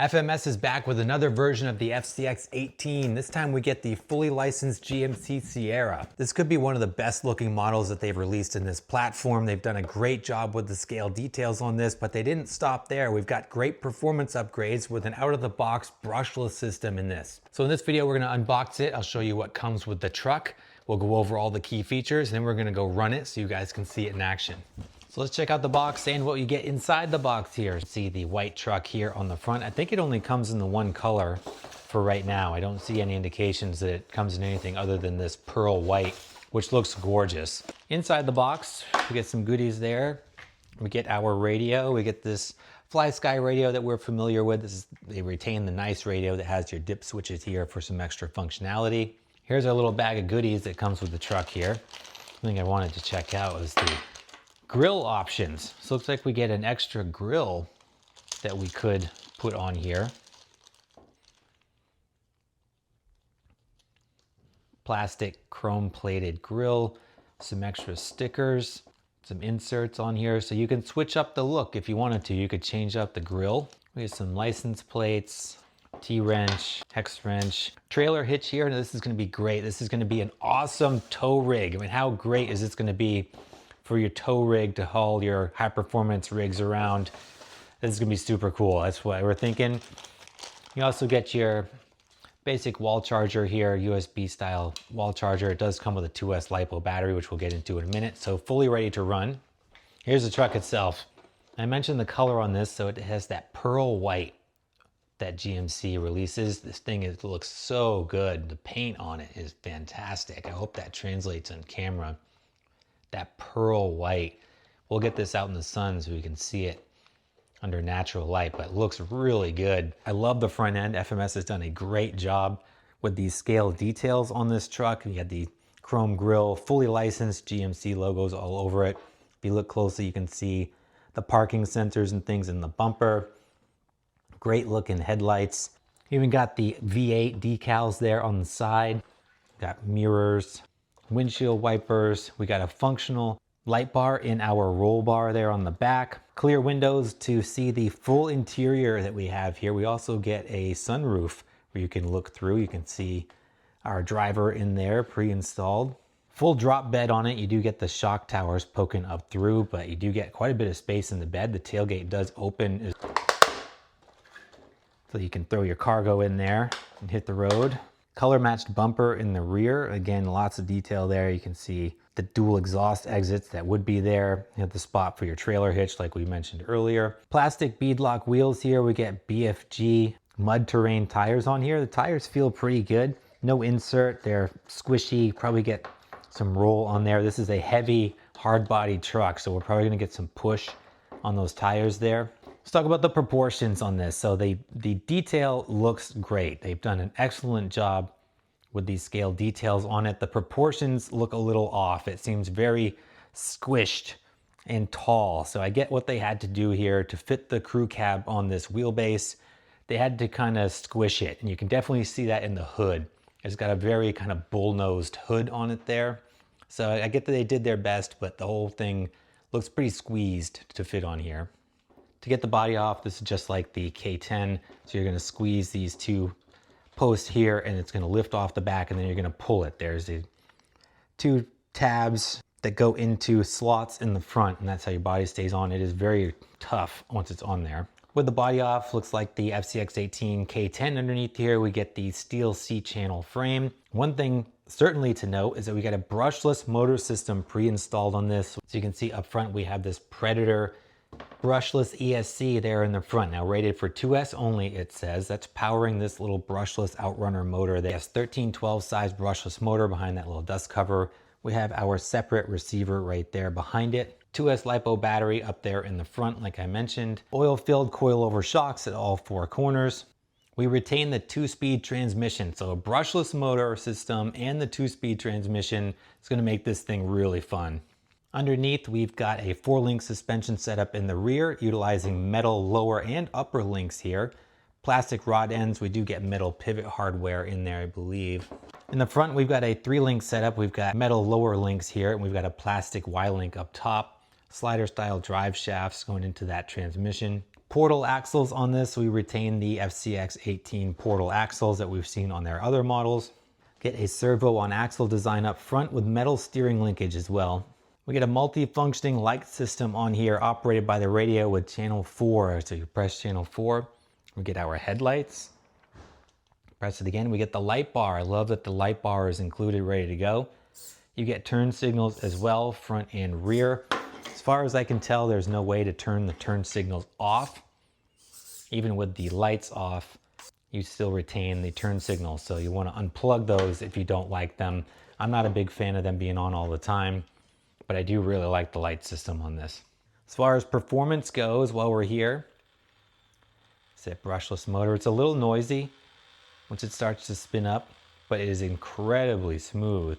FMS is back with another version of the FCX18. This time we get the fully licensed GMC Sierra. This could be one of the best looking models that they've released in this platform. They've done a great job with the scale details on this, but they didn't stop there. We've got great performance upgrades with an out-of-the-box brushless system in this. So in this video, we're gonna unbox it. I'll show you what comes with the truck. We'll go over all the key features, and then we're gonna go run it so you guys can see it in action. So let's check out the box and what you get inside the box here. See the white truck here on the front. I think it only comes in the one color for right now. I don't see any indications that it comes in anything other than this pearl white, which looks gorgeous. Inside the box, we get some goodies there. We get our radio. We get this FlySky radio that we're familiar with. They retain the nice radio that has your dip switches here for some extra functionality. Here's our little bag of goodies that comes with the truck here. Something I wanted to check out was the grill options. So it looks like we get an extra grill that we could put on here. Plastic chrome plated grill, some extra stickers, some inserts on here. So you can switch up the look if you wanted to. You could change up the grill. We have some license plates, T-wrench, hex wrench, trailer hitch here. Now this is gonna be great. This is gonna be an awesome tow rig. I mean, how great is this gonna be for your tow rig to haul your high performance rigs around? This is gonna be super cool. That's what we're thinking. You also get your basic wall charger here, USB style wall charger. It does come with a 2S LiPo battery, which we'll get into in a minute. So fully ready to run. Here's the truck itself. I mentioned the color on this, so it has that pearl white that GMC releases. This thing looks so good. The paint on it is fantastic. I hope that translates on camera. That pearl white. We'll get this out in the sun so we can see it under natural light, but it looks really good. I love the front end. FMS has done a great job with these scale details on this truck. You got the chrome grille, fully licensed GMC logos all over it. If you look closely, you can see the parking sensors and things in the bumper. Great looking headlights. Even got the V8 decals there on the side. Got mirrors, windshield wipers. We got a functional light bar in our roll bar there on the back. Clear windows to see the full interior that we have here. We also get a sunroof where you can look through. You can see our driver in there pre-installed. Full drop bed on it. You do get the shock towers poking up through, but you do get quite a bit of space in the bed. The tailgate does open, so you can throw your cargo in there and hit the road. Color matched bumper in the rear. Again, lots of detail there. You can see the dual exhaust exits that would be there. You have the spot for your trailer hitch like we mentioned earlier. Plastic beadlock wheels here. We get BFG mud terrain tires on here. The tires feel pretty good. No insert, they're squishy. Probably get some roll on there. This is a heavy, hard body truck, so we're probably gonna get some push on those tires there. Let's talk about the proportions on this. So the detail looks great. They've done an excellent job with these scale details on it. The proportions look a little off. It seems very squished and tall. So I get what they had to do here to fit the crew cab on this wheelbase. They had to kind of squish it, and you can definitely see that in the hood. It's got a very kind of bull-nosed hood on it there. So I get that they did their best, but the whole thing looks pretty squeezed to fit on here. To get the body off, this is just like the K10. So you're gonna squeeze these two posts here and it's gonna lift off the back and then you're gonna pull it. There's the two tabs that go into slots in the front, and that's how your body stays on. It is very tough once it's on there. With the body off, looks like the FCX18 K10 underneath here. We get the steel C-channel frame. One thing certainly to note is that we got a brushless motor system pre-installed on this. So you can see up front we have this Predator brushless ESC there in the front. Now rated for 2S only, it says. That's powering this little brushless Outrunner motor. They have 1312 size brushless motor behind that little dust cover. We have our separate receiver right there behind it. 2S LiPo battery up there in the front, like I mentioned. Oil-filled coilover shocks at all four corners. We retain the 2-speed transmission, so a brushless motor system and the 2-speed transmission is going to make this thing really fun. Underneath, we've got a 4-link suspension setup in the rear, utilizing metal lower and upper links here. Plastic rod ends. We do get metal pivot hardware in there, I believe. In the front, we've got a 3-link setup. We've got metal lower links here, and we've got a plastic Y-link up top. Slider style drive shafts going into that transmission. portal axles on this. We retain the FCX18 portal axles that we've seen on their other models. Get a servo on axle design up front with metal steering linkage as well. We get a multi-functioning light system on here operated by the radio with channel 4. So you press channel 4, we get our headlights. Press it again, we get the light bar. I love that the light bar is included, ready to go. You get turn signals as well, front and rear. As far as I can tell, there's no way to turn the turn signals off. Even with the lights off, you still retain the turn signals. So you want to unplug those if you don't like them. I'm not a big fan of them being on all the time, but I do really like the light system on this. As far as performance goes, while we're here, it's a brushless motor. It's a little noisy once it starts to spin up, but it is incredibly smooth.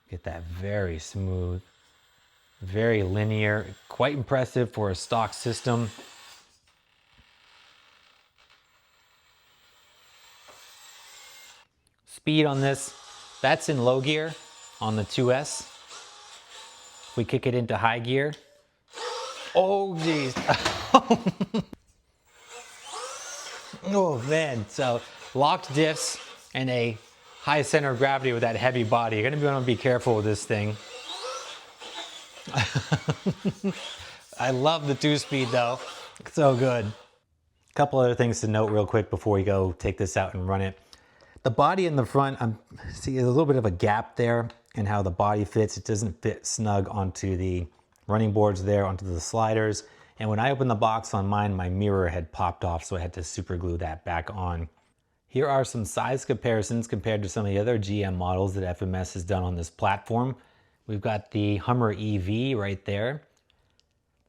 Get that very smooth, very linear, quite impressive for a stock system. Speed on this, that's in low gear on the 2S. We kick it into high gear. Oh geez. Oh man, so locked diffs and a high center of gravity with that heavy body. You're gonna want to be careful with this thing. I love the 2-speed though, so good. A couple other things to note real quick before we go take this out and run it. The body in the front, I'm seeing a little bit of a gap there in how the body fits. It doesn't fit snug onto the running boards there, onto the sliders. And when I opened the box on mine, my mirror had popped off, so I had to super glue that back on. Here are some size comparisons compared to some of the other GM models that FMS has done on this platform. We've got the Hummer EV right there.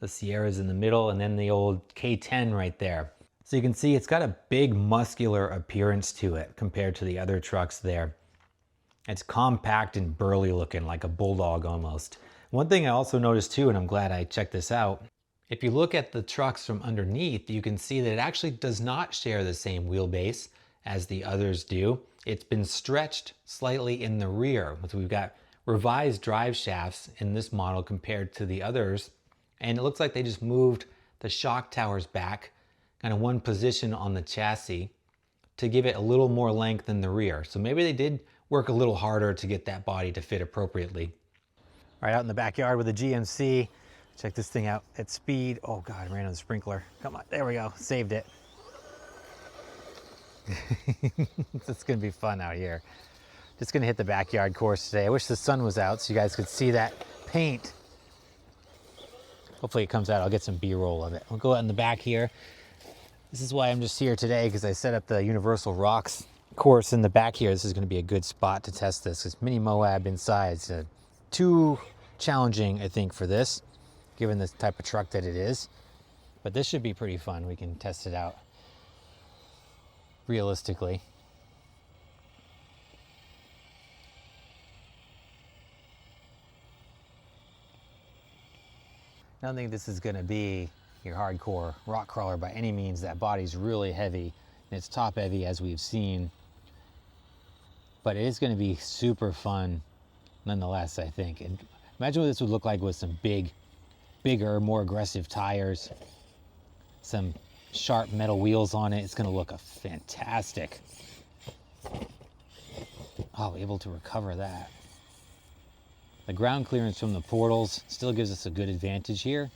The Sierra's in the middle, and then the old K10 right there. So you can see it's got a big muscular appearance to it compared to the other trucks there. It's compact and burly looking, like a bulldog almost. One thing I also noticed too, and I'm glad I checked this out, if you look at the trucks from underneath, you can see that it actually does not share the same wheelbase as the others do. It's been stretched slightly in the rear. So we've got revised drive shafts in this model compared to the others. And it looks like they just moved the shock towers back, kind of one position on the chassis to give it a little more length in the rear. So maybe they did work a little harder to get that body to fit appropriately. All right, out in the backyard with the GMC. Check this thing out at speed. Oh God, I ran on the sprinkler. Come on, there we go, saved it. It's gonna be fun out here. Just gonna hit the backyard course today. I wish the sun was out so you guys could see that paint. Hopefully it comes out, I'll get some B-roll of it. I'll go out in the back here. This is why I'm just here today, because I set up the Universal Rocks course in the back here. This is gonna be a good spot to test this. It's mini Moab inside. It's too challenging, I think, for this, given the type of truck that it is. But this should be pretty fun. We can test it out realistically. I don't think this is going to be your hardcore rock crawler by any means. That body's really heavy and it's top heavy, as we've seen, but it is going to be super fun nonetheless, I think. And imagine what this would look like with some bigger, more aggressive tires, some sharp metal wheels on it. It's going to look fantastic. Oh, able to recover that. The ground clearance from the portals still gives us a good advantage here.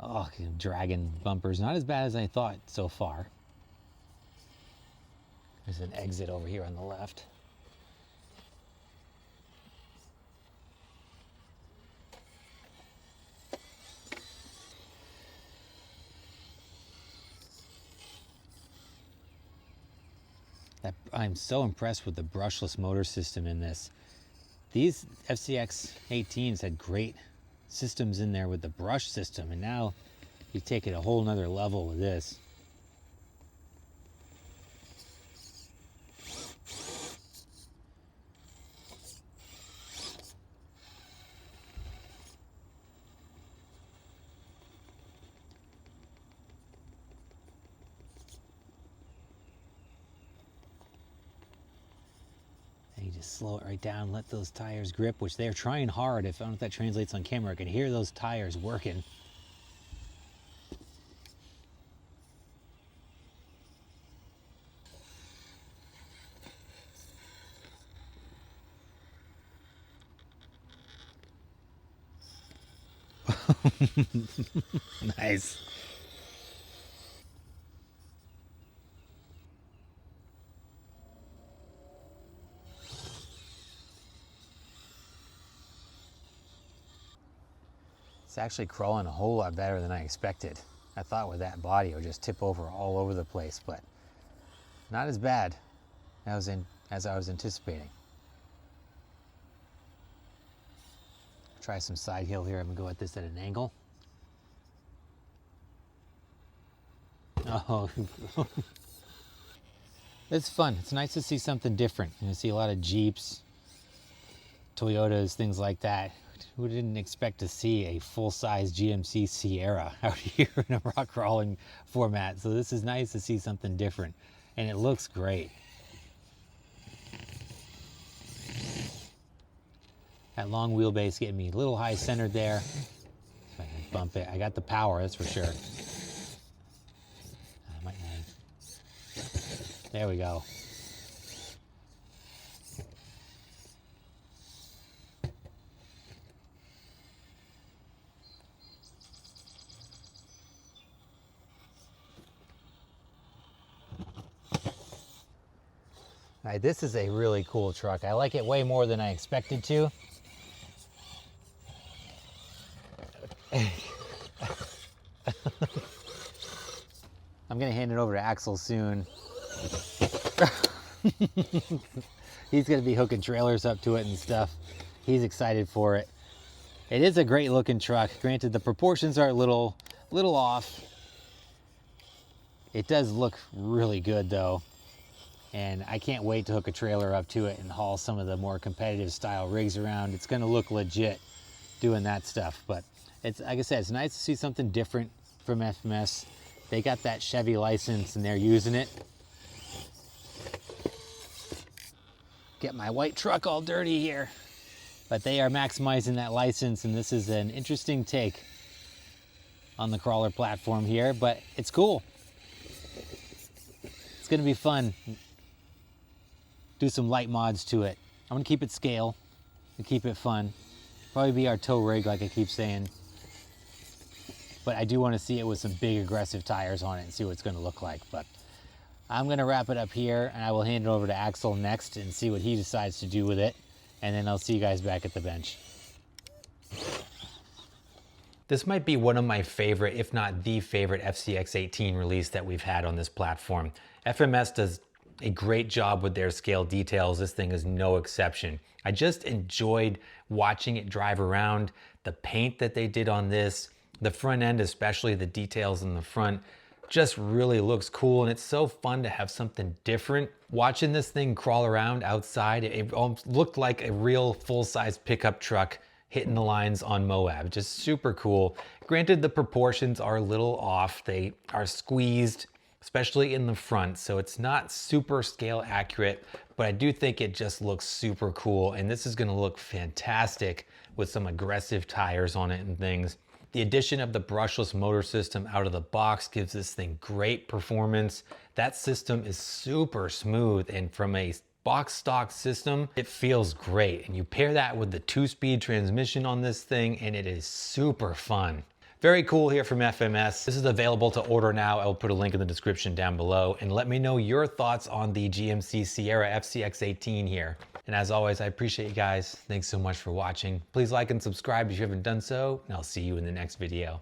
Oh, dragging bumpers, not as bad as I thought so far. There's an exit over here on the left. I'm so impressed with the brushless motor system in this. These FCX18s had great systems in there with the brush system, and now you take it a whole nother level with this. Just slow it right down, let those tires grip, which they're trying hard. If I don't know if that translates on camera, I can hear those tires working. Nice. It's actually crawling a whole lot better than I expected. I thought with that body it would just tip over all over the place, but not as bad as I was anticipating. Try some side hill here. I'm gonna go at this at an angle. Oh, it's fun. It's nice to see something different. You see a lot of Jeeps, Toyotas, things like that. Who didn't expect to see a full-size GMC Sierra out here in a rock crawling format? So this is nice to see something different, and it looks great. That long wheelbase getting me a little high centered there. If I can bump it, I got the power, that's for sure. I might not. There we go. All right, this is a really cool truck. I like it way more than I expected to. I'm gonna hand it over to Axel soon. He's gonna be hooking trailers up to it and stuff. He's excited for it. It is a great looking truck. Granted, the proportions are a little off. It does look really good though. And I can't wait to hook a trailer up to it and haul some of the more competitive style rigs around. It's gonna look legit doing that stuff. But it's, like I said, it's nice to see something different from FMS. They got that Chevy license and they're using it. Get my white truck all dirty here. But they are maximizing that license, and this is an interesting take on the crawler platform here, but it's cool. It's gonna be fun. Do some light mods to it. I'm gonna keep it scale to keep it fun. Probably be our tow rig, like I keep saying. But I do want to see it with some big aggressive tires on it and see what it's gonna look like. But I'm gonna wrap it up here, and I will hand it over to Axel next and see what he decides to do with it. And then I'll see you guys back at the bench. This might be one of my favorite, if not the favorite, FCX18 release that we've had on this platform. FMS does a great job with their scale details. This thing is no exception. I just enjoyed watching it drive around. The paint that they did on this, the front end, especially the details in the front, just really looks cool, and it's so fun to have something different. Watching this thing crawl around outside, it almost looked like a real full-size pickup truck hitting the lines on Moab. Just super cool. Granted, the proportions are a little off. They are squeezed, especially in the front, so it's not super scale accurate, but I do think it just looks super cool, and this is gonna look fantastic with some aggressive tires on it and things. The addition of the brushless motor system out of the box gives this thing great performance. That system is super smooth, and from a box stock system, it feels great. And you pair that with the 2-speed transmission on this thing, and it is super fun. Very cool here from FMS. This is available to order now. I will put a link in the description down below, and let me know your thoughts on the GMC Sierra FCX18 here. And as always, I appreciate you guys. Thanks so much for watching. Please like and subscribe if you haven't done so, and I'll see you in the next video.